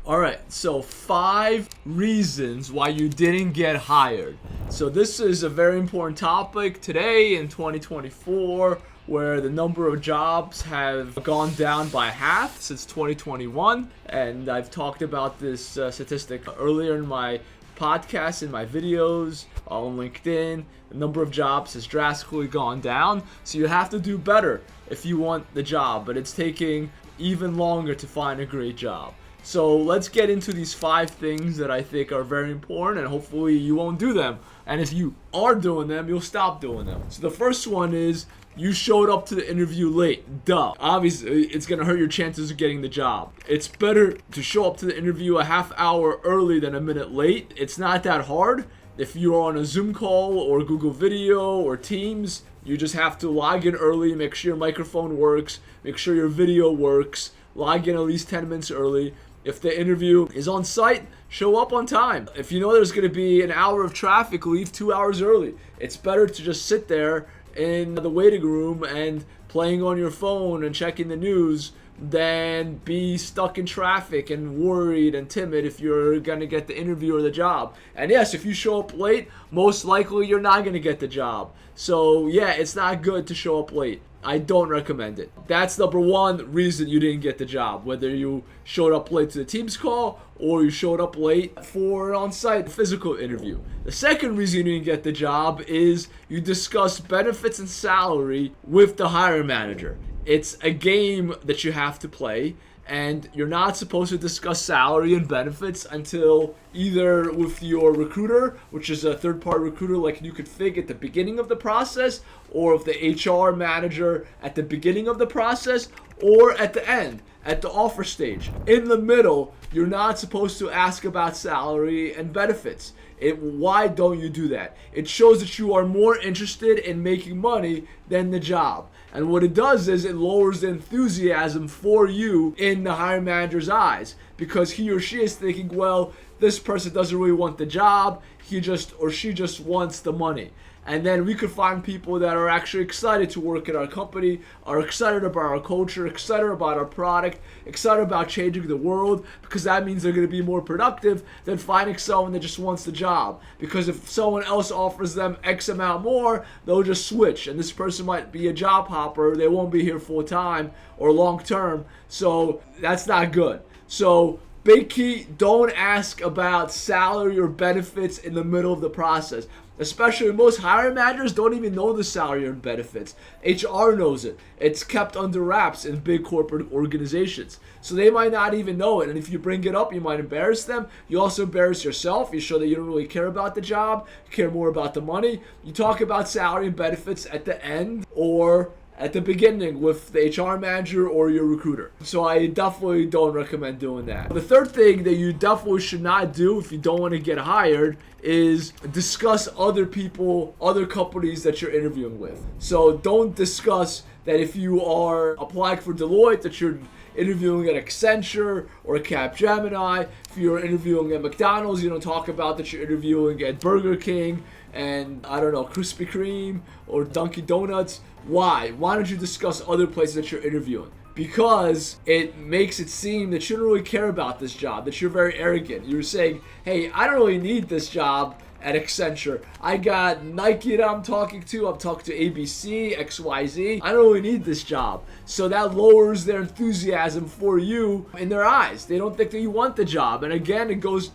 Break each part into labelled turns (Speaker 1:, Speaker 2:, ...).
Speaker 1: All right, so 5 reasons why you didn't get hired. So this is a very important topic today in 2024, where the number of jobs have gone down by half since 2021. And I've talked about this statistic earlier in my podcast, in my videos on LinkedIn. The number of jobs has drastically gone down. So you have to do better if you want the job, but it's taking even longer to find a great job. So let's get into these 5 things that I think are very important, and hopefully you won't do them. And if you are doing them, you'll stop doing them. So the first one is you showed up to the interview late. Duh. Obviously, it's going to hurt your chances of getting the job. It's better to show up to the interview a half hour early than a minute late. It's not that hard. If you're on a Zoom call or Google Video or Teams, you just have to log in early, make sure your microphone works, make sure your video works, log in at least 10 minutes early. If the interview is on site, show up on time. If you know there's going to be an hour of traffic, leave 2 hours early. It's better to just sit there in the waiting room and playing on your phone and checking the news than be stuck in traffic and worried and timid if you're going to get the interview or the job. And yes, if you show up late, most likely you're not going to get the job. So yeah, it's not good to show up late. I don't recommend it. That's number 1 reason you didn't get the job, whether you showed up late to the Teams call or you showed up late for an on-site physical interview. The second reason you didn't get the job is you discussed benefits and salary with the hiring manager. It's a game that you have to play, and you're not supposed to discuss salary and benefits until either with your recruiter, which is a third-party recruiter like NewConfig at the beginning of the process, or with the HR manager at the beginning of the process, or at the end, at the offer stage. In the middle, you're not supposed to ask about salary and benefits. Why don't you do that? It shows that you are more interested in making money than the job. And what it does is it lowers the enthusiasm for you in the hiring manager's eyes, because he or she is thinking, well, this person doesn't really want the job, he or she just wants the money. And then we could find people that are actually excited to work at our company, are excited about our culture, excited about our product, excited about changing the world, because that means they're going to be more productive than finding someone that just wants the job. Because if someone else offers them X amount more, they'll just switch. And this person might be a job hopper. They won't be here full time or long term. So that's not good. So big key, don't ask about salary or benefits in the middle of the process. Especially most hiring managers don't even know the salary and benefits. HR knows it. It's kept under wraps in big corporate organizations. So they might not even know it. And if you bring it up, you might embarrass them. You also embarrass yourself. You show that you don't really care about the job. You care more about the money. You talk about salary and benefits at the end or at the beginning with the HR manager or your recruiter. So I definitely don't recommend doing that. The third thing that you definitely should not do if you don't want to get hired is discuss other people, other companies that you're interviewing with. So don't discuss that if you are applying for Deloitte, that you're interviewing at Accenture or Capgemini. If you're interviewing at McDonald's, you don't talk about that you're interviewing at Burger King and, I don't know, Krispy Kreme or Dunkin' Donuts. Why? Why don't you discuss other places that you're interviewing? Because it makes it seem that you don't really care about this job, that you're very arrogant. You're saying, hey, I don't really need this job at Accenture. I got Nike that I'm talking to ABC, XYZ. I don't really need this job. So that lowers their enthusiasm for you in their eyes. They don't think that you want the job. And again, it goes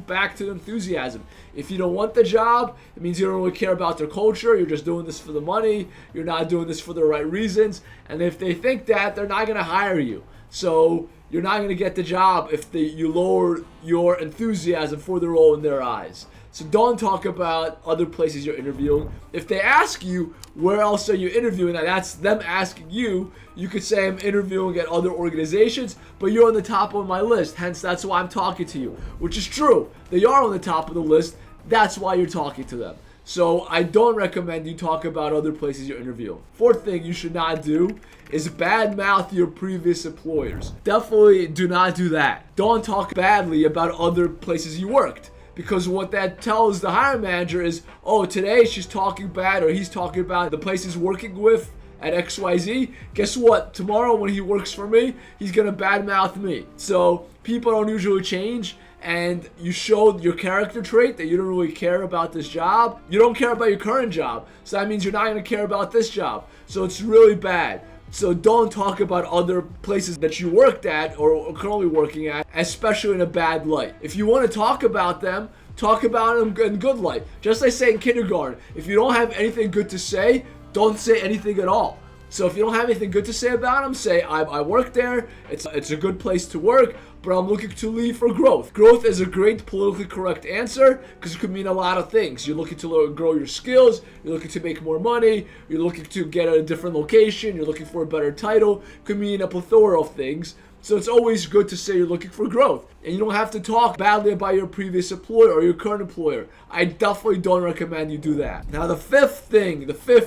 Speaker 1: back to the enthusiasm. If you don't want the job, it means you don't really care about their culture. You're just doing this for the money. You're not doing this for the right reasons. And if they think that, they're not going to hire you. So you're not going to get the job if you lower your enthusiasm for the role in their eyes. So don't talk about other places you're interviewing. If they ask you, where else are you interviewing? And that's them asking you. You could say, I'm interviewing at other organizations, but you're on the top of my list. Hence, that's why I'm talking to you, which is true. They are on the top of the list. That's why you're talking to them. So I don't recommend you talk about other places you're interviewing. Fourth thing you should not do is badmouth your previous employers. Definitely do not do that. Don't talk badly about other places you worked. Because what that tells the hiring manager is, oh, today she's talking bad or he's talking about the place he's working with at XYZ, guess what? Tomorrow when he works for me, he's gonna badmouth me. So people don't usually change, and you showed your character trait that you don't really care about this job. You don't care about your current job, so that means you're not gonna care about this job. So it's really bad. So don't talk about other places that you worked at or are currently working at, especially in a bad light. If you want to talk about them in good light. Just like say in kindergarten, if you don't have anything good to say, don't say anything at all. So if you don't have anything good to say about them, say I work there, it's a good place to work, but I'm looking to leave for growth. Growth is a great politically correct answer because it could mean a lot of things. You're looking to grow your skills, you're looking to make more money, you're looking to get a different location, you're looking for a better title. It could mean a plethora of things. So it's always good to say you're looking for growth. And you don't have to talk badly about your previous employer or your current employer. I definitely don't recommend you do that. Now the fifth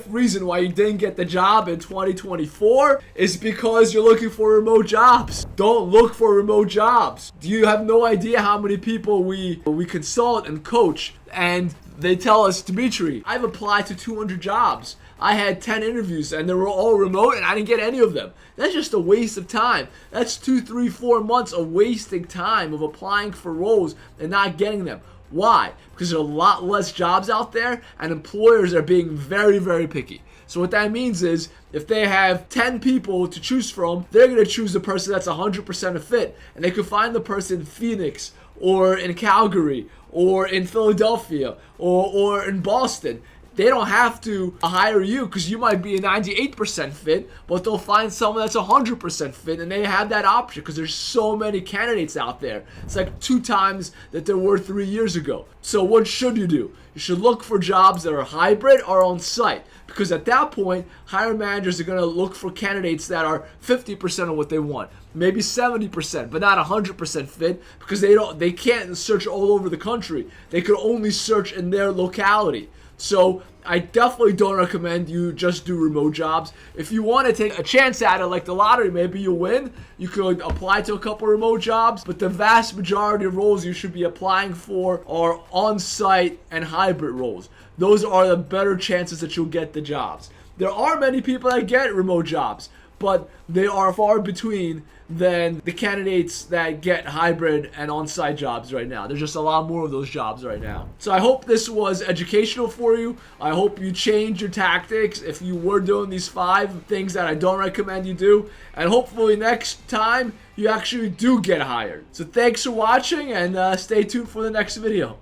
Speaker 1: reason why you didn't get the job in 2024 is because you're looking for remote jobs. Don't look for remote jobs. You have no idea how many people we consult and coach, and they tell us, Dimitri, I've applied to 200 jobs. I had 10 interviews and they were all remote and I didn't get any of them. That's just a waste of time. That's 2, 3, 4 months of wasting time of applying for roles and not getting them. Why? Because there are a lot less jobs out there and employers are being very, very picky. So what that means is if they have 10 people to choose from, they're going to choose the person that's 100% a fit. And they could find the person in Phoenix or in Calgary or in Philadelphia or in Boston. They don't have to hire you because you might be a 98% fit, but they'll find someone that's 100% fit, and they have that option because there's so many candidates out there. It's like 2 times that there were 3 years ago. So what should you do? You should look for jobs that are hybrid or on site, because at that point, hiring managers are going to look for candidates that are 50% of what they want, maybe 70%, but not 100% fit, because they can't search all over the country. They could only search in their locality. So I definitely don't recommend you just do remote jobs. If you want to take a chance at it, like the lottery, maybe you win, you could apply to a couple remote jobs, but the vast majority of roles you should be applying for are on-site and hybrid roles. Those are the better chances that you'll get the jobs. There are many people that get remote jobs, but they are far between than the candidates that get hybrid and on-site jobs right now. There's just a lot more of those jobs right now. So I hope this was educational for you. I hope you change your tactics if you were doing these 5 things that I don't recommend you do. And hopefully next time you actually do get hired. So thanks for watching, and stay tuned for the next video.